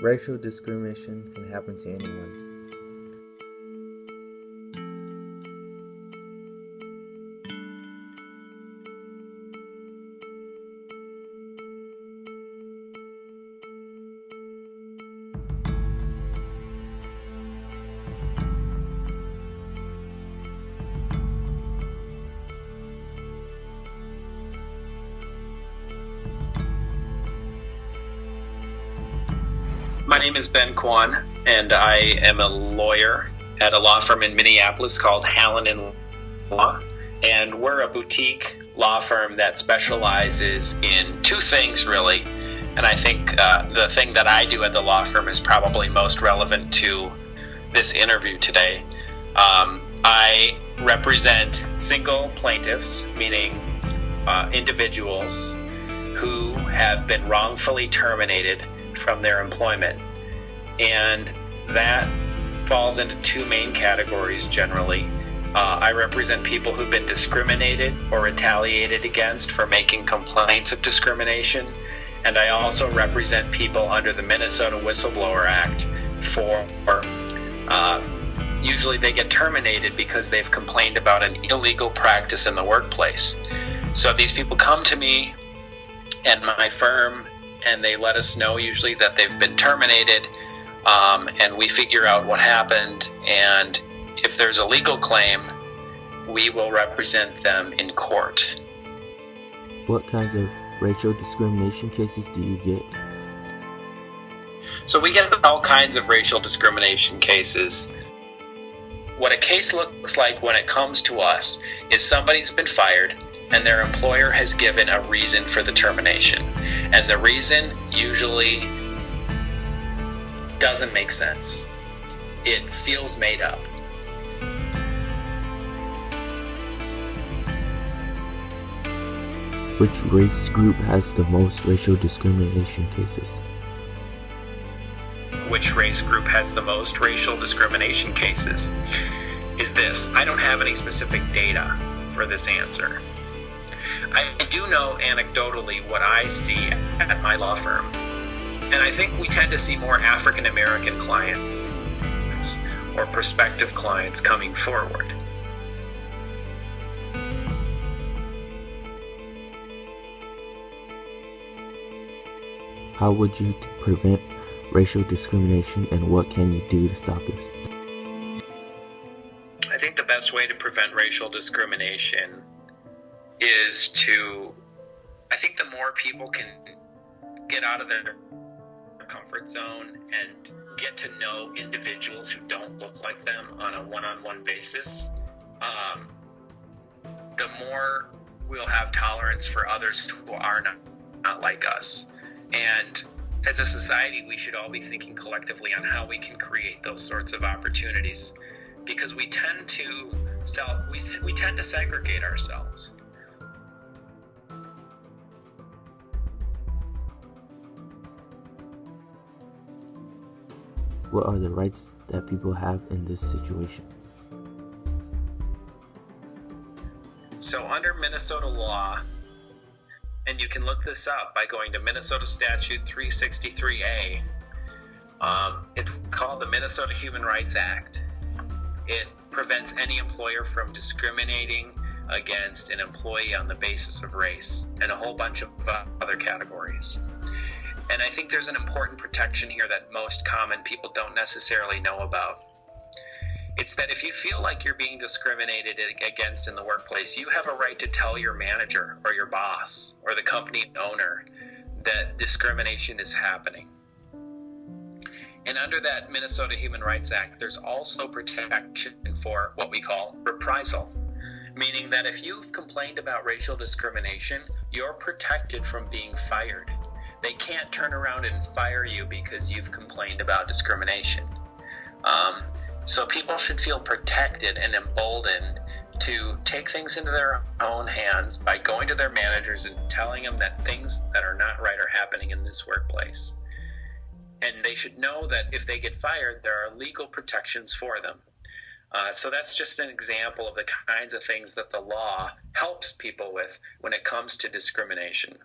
Racial discrimination can happen to anyone. My name is Ben Kwan, and I am a lawyer at a law firm in Minneapolis called Hallen & Law. And we're a boutique law firm that specializes in two things, really. And I think the thing that I do at the law firm is probably most relevant to this interview today. I represent single plaintiffs, meaning individuals who have been wrongfully terminated from their employment. And that falls into two main categories generally. I represent people who've been discriminated or retaliated against for making complaints of discrimination. And I also represent people under the Minnesota Whistleblower Act for usually they get terminated because they've complained about an illegal practice in the workplace. So these people come to me and my firm, and they let us know usually that they've been terminated, and we figure out what happened, and if there's a legal claim, we will represent them in court. What kinds of racial discrimination cases do you get? So we get all kinds of racial discrimination cases. What a case looks like when it comes to us is somebody's been fired and their employer has given a reason for the termination. And the reason usually doesn't make sense. It feels made up. Which race group has the most racial discrimination cases? Which race group has the most racial discrimination cases is this. I don't have any specific data for this answer. I do know anecdotally what I see at my law firm, and I think we tend to see more African American clients or prospective clients coming forward. How would you prevent racial discrimination, and what can you do to stop it? I think the best way to prevent racial discrimination is I think the more people can get out of their comfort zone and get to know individuals who don't look like them on a one-on-one basis, the more we'll have tolerance for others who are not like us. And as a society, we should all be thinking collectively on how we can create those sorts of opportunities, because we tend to segregate ourselves. What are the rights that people have in this situation? So under Minnesota law, and you can look this up by going to Minnesota Statute 363A, it's called the Minnesota Human Rights Act. It prevents any employer from discriminating against an employee on the basis of race and a whole bunch of other categories. And I think there's an important protection here that most common people don't necessarily know about. It's that if you feel like you're being discriminated against in the workplace, you have a right to tell your manager or your boss or the company owner that discrimination is happening. And under that Minnesota Human Rights Act, there's also protection for what we call reprisal, meaning that if you've complained about racial discrimination, you're protected from being fired. They can't turn around and fire you because you've complained about discrimination. So people should feel protected and emboldened to take things into their own hands by going to their managers and telling them that things that are not right are happening in this workplace. And they should know that if they get fired, there are legal protections for them. So that's just an example of the kinds of things that the law helps people with when it comes to discrimination.